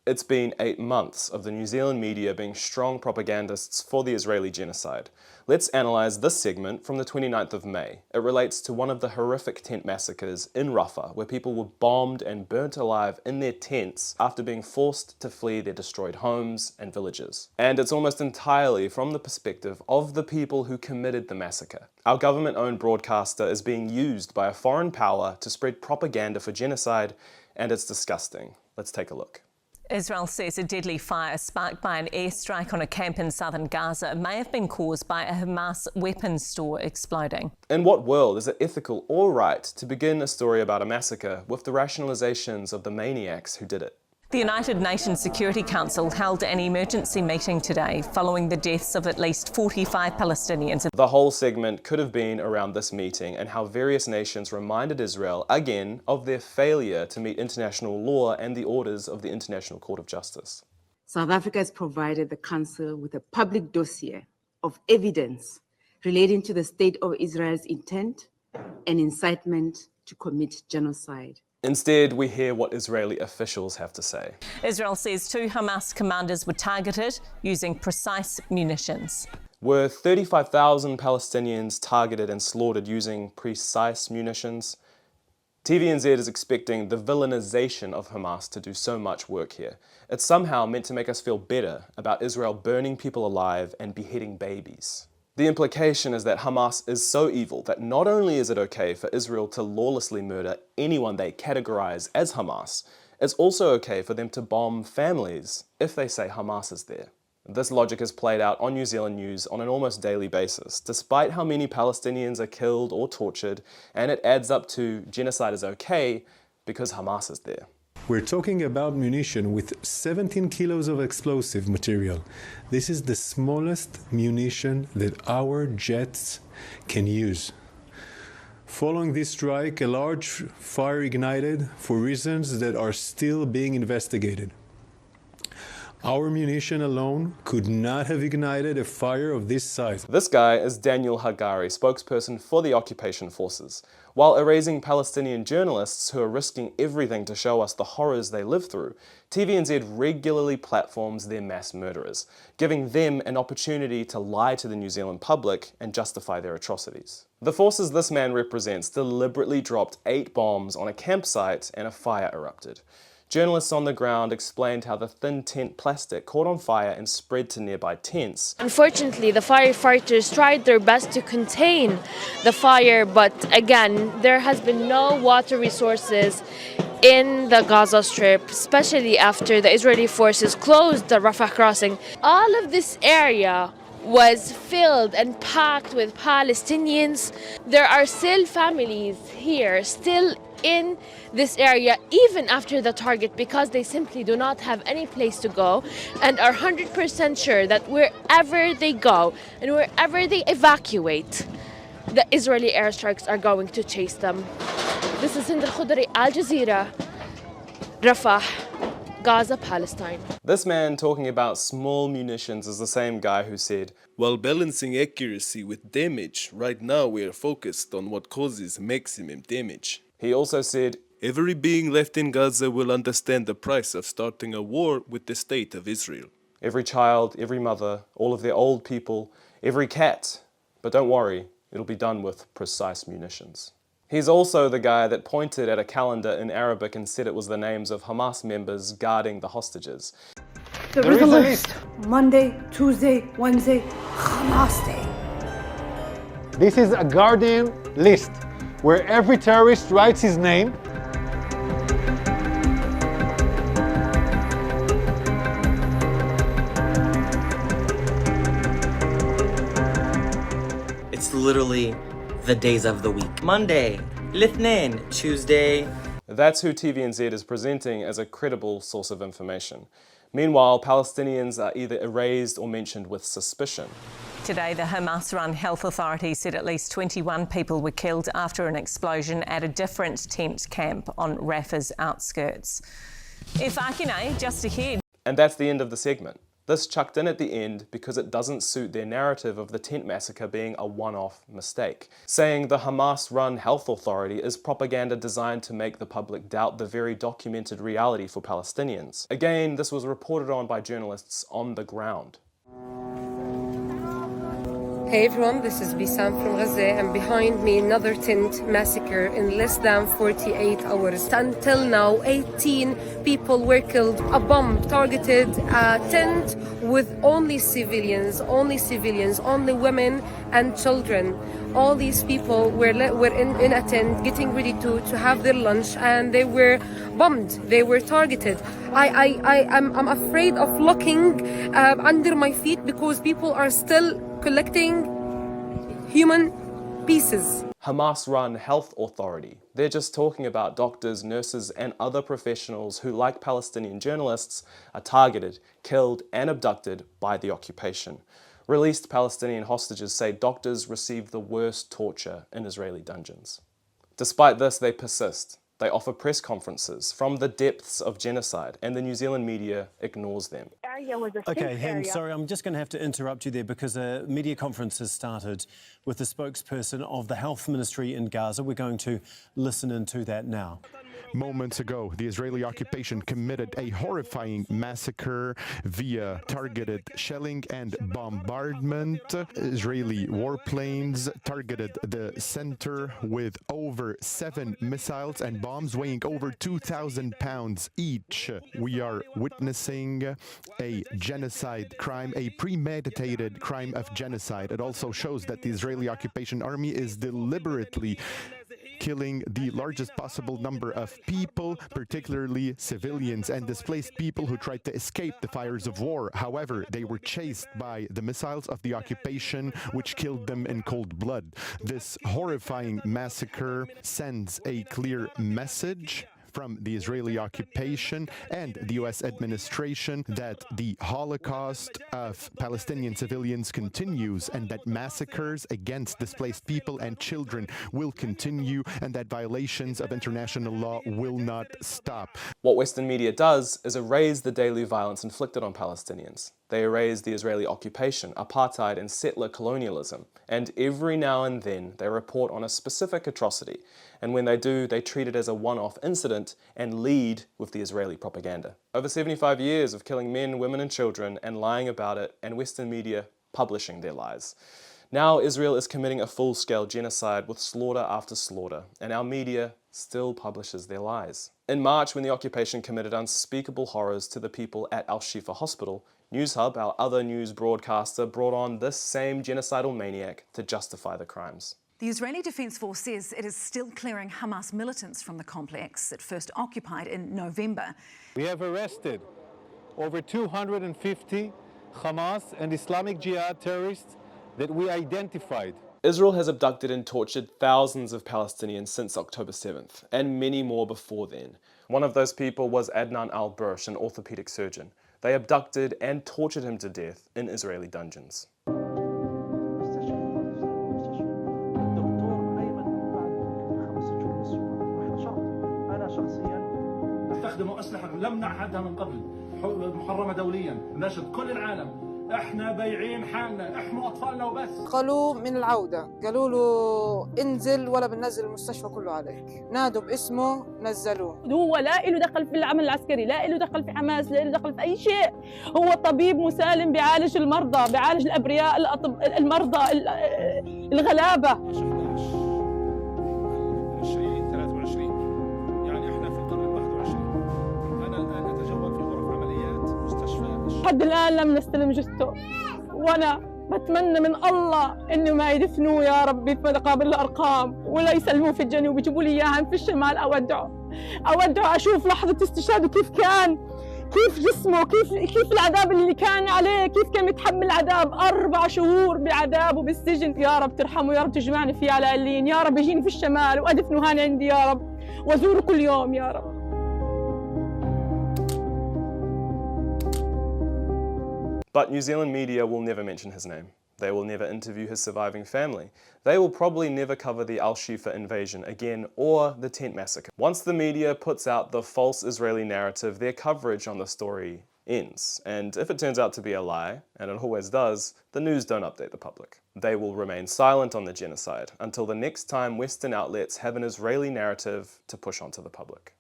It's been 8 months of the New Zealand media being strong propagandists for the Israeli genocide. Let's analyse this segment from the 29th of May. It relates to one of the horrific tent massacres in Rafah, where people were bombed and burnt alive in their tents after being forced to flee their destroyed homes and villages. And it's almost entirely from the perspective of the people who committed the massacre. Our government-owned broadcaster is being used by a foreign power to spread propaganda for genocide, and it's disgusting. Let's take a look. Israel says a deadly fire sparked by an airstrike on a camp in southern Gaza may have been caused by a Hamas weapons store exploding. In what world is it ethical or right to begin a story about a massacre with the rationalizations of the maniacs who did it? The United Nations Security Council held an emergency meeting today following the deaths of at least 45 Palestinians. The whole segment could have been around this meeting and how various nations reminded Israel again of their failure to meet international law and the orders of the International Court of Justice. South Africa has provided the Council with a public dossier of evidence relating to the state of Israel's intent and incitement to commit genocide. Instead, we hear what Israeli officials have to say. Israel says 2 Hamas commanders were targeted using precise munitions. Were 35,000 Palestinians targeted and slaughtered using precise munitions? TVNZ is expecting the villainization of Hamas to do so much work here. It's somehow meant to make us feel better about Israel burning people alive and beheading babies. The implication is that Hamas is so evil that not only is it okay for Israel to lawlessly murder anyone they categorize as Hamas, it's also okay for them to bomb families if they say Hamas is there. This logic is played out on New Zealand news on an almost daily basis, despite how many Palestinians are killed or tortured, and it adds up to genocide is okay because Hamas is there. We're talking about munition with 17 kilos of explosive material. This is the smallest munition that our jets can use. Following this strike, a large fire ignited for reasons that are still being investigated. Our munition alone could not have ignited a fire of this size. This guy is Daniel Hagari, spokesperson for the occupation forces. While erasing Palestinian journalists who are risking everything to show us the horrors they live through, TVNZ regularly platforms their mass murderers, giving them an opportunity to lie to the New Zealand public and justify their atrocities. The forces this man represents deliberately dropped 8 bombs on a campsite and a fire erupted. Journalists on the ground explained how the thin tent plastic caught on fire and spread to nearby tents. Unfortunately, the firefighters tried their best to contain the fire, but again, there has been no water resources in the Gaza Strip, especially after the Israeli forces closed the Rafah crossing. All of this area was filled and packed with Palestinians. There are still families here, still in this area, even after the target, because they simply do not have any place to go and are 100% sure that wherever they go and wherever they evacuate, the Israeli airstrikes are going to chase them. This is Hind Al-Khudri, Al Jazeera, Rafah, Gaza, Palestine. This man talking about small munitions is the same guy who said, "While balancing accuracy with damage, right now we are focused on what causes maximum damage." He also said, "Every being left in Gaza will understand the price of starting a war with the state of Israel. Every child, every mother, all of their old people, every cat. But don't worry, it'll be done with precise munitions." He's also the guy that pointed at a calendar in Arabic and said it was the names of Hamas members guarding the hostages. There is a list. Monday, Tuesday, Wednesday, Hamas Day. This is a Guardian list, where every terrorist writes his name. It's literally the days of the week. Monday, Lithnain, Tuesday. That's who TVNZ is presenting as a credible source of information. Meanwhile, Palestinians are either erased or mentioned with suspicion. Today, the Hamas-run health authorities said at least 21 people were killed after an explosion at a different tent camp on Rafah's outskirts. Just ahead. And that's the end of the segment. This chucked in at the end because it doesn't suit their narrative of the tent massacre being a one-off mistake, saying the Hamas-run health authority is propaganda designed to make the public doubt the very documented reality for Palestinians. Again, this was reported on by journalists on the ground. Hey everyone, this is Bissam from Gaza, and behind me another tent massacre in less than 48 hours. Until now, 18 people were killed. A bomb targeted a tent with only civilians, only women and children. All these people were in a tent getting ready to have their lunch, and they were bombed, they were targeted. I'm afraid of looking under my feet because people are still collecting human pieces. Hamas-run health authority. They're just talking about doctors, nurses, and other professionals who, like Palestinian journalists, are targeted, killed, and abducted by the occupation. Released Palestinian hostages say doctors received the worst torture in Israeli dungeons. Despite this, they persist. They offer press conferences from the depths of genocide, and the New Zealand media ignores them. Okay, Hen, sorry, I'm just going to have to interrupt you there because a media conference has started with the spokesperson of the Health Ministry in Gaza. We're going to listen into that now. Moments ago, the Israeli occupation committed a horrifying massacre via targeted shelling and bombardment. Israeli warplanes targeted the center with over 7 missiles and bombs weighing over 2,000 pounds each. We are witnessing a genocide crime, a premeditated crime of genocide. It also shows that the Israeli occupation army is deliberately killing the largest possible number of people, particularly civilians and displaced people who tried to escape the fires of war. However, they were chased by the missiles of the occupation, which killed them in cold blood. This horrifying massacre sends a clear message from the Israeli occupation and the U.S. administration that the Holocaust of Palestinian civilians continues, and that massacres against displaced people and children will continue, and that violations of international law will not stop. What Western media does is erase the daily violence inflicted on Palestinians. They erase the Israeli occupation, apartheid, and settler colonialism. And every now and then they report on a specific atrocity. And when they do, they treat it as a one-off incident and lead with the Israeli propaganda. Over 75 years of killing men, women, and children and lying about it, and Western media publishing their lies. Now Israel is committing a full-scale genocide with slaughter after slaughter, and our media still publishes their lies. In March, when the occupation committed unspeakable horrors to the people at Al-Shifa Hospital, NewsHub, our other news broadcaster, brought on this same genocidal maniac to justify the crimes. The Israeli Defense Force says it is still clearing Hamas militants from the complex it first occupied in November. We have arrested over 250 Hamas and Islamic Jihad terrorists that we identified. Israel has abducted and tortured thousands of Palestinians since October 7th, and many more before then. One of those people was Adnan al-Bursh, an orthopedic surgeon. They abducted and tortured him to death in Israeli dungeons. استخدموا أسلحة لم نعهدها من قبل محرمة دوليا نشد كل العالم احنا بايعين حالنا احموا اطفالنا وبس. قالوا من العودة قالوا له انزل ولا بننزل المستشفى كله عليك، نادوا باسمه نزلوه. هو لا له دخل في العمل العسكري، لا له دخل في حماس، لا له دخل في أي شيء. هو طبيب مسالم بيعالج المرضى، بيعالج الأبرياء، المرضى، الغلابة. لحد الآن لم نستلم جثته، وأنا بتمنى من الله إنه ما يدفنوه يا ربي في مقابر الأرقام ولا يسلموه في الجنوب، يجيبوا لي إياها في الشمال. أودعه أشوف لحظة استشهاده كيف كان، كيف جسمه، كيف العذاب اللي كان عليه، كيف كان متحمل عذاب 4 شهور بعذابه بالسجن. يا رب ترحمه، يا رب تجمعني فيه على قلين، يا رب يجيني في الشمال وأدفنه هان عندي يا رب، وأزوره كل يوم يا رب. But New Zealand media will never mention his name. They will never interview his surviving family. They will probably never cover the Al-Shifa invasion again or the tent massacre. Once the media puts out the false Israeli narrative, their coverage on the story ends. And if it turns out to be a lie, and it always does, the news don't update the public. They will remain silent on the genocide until the next time Western outlets have an Israeli narrative to push onto the public.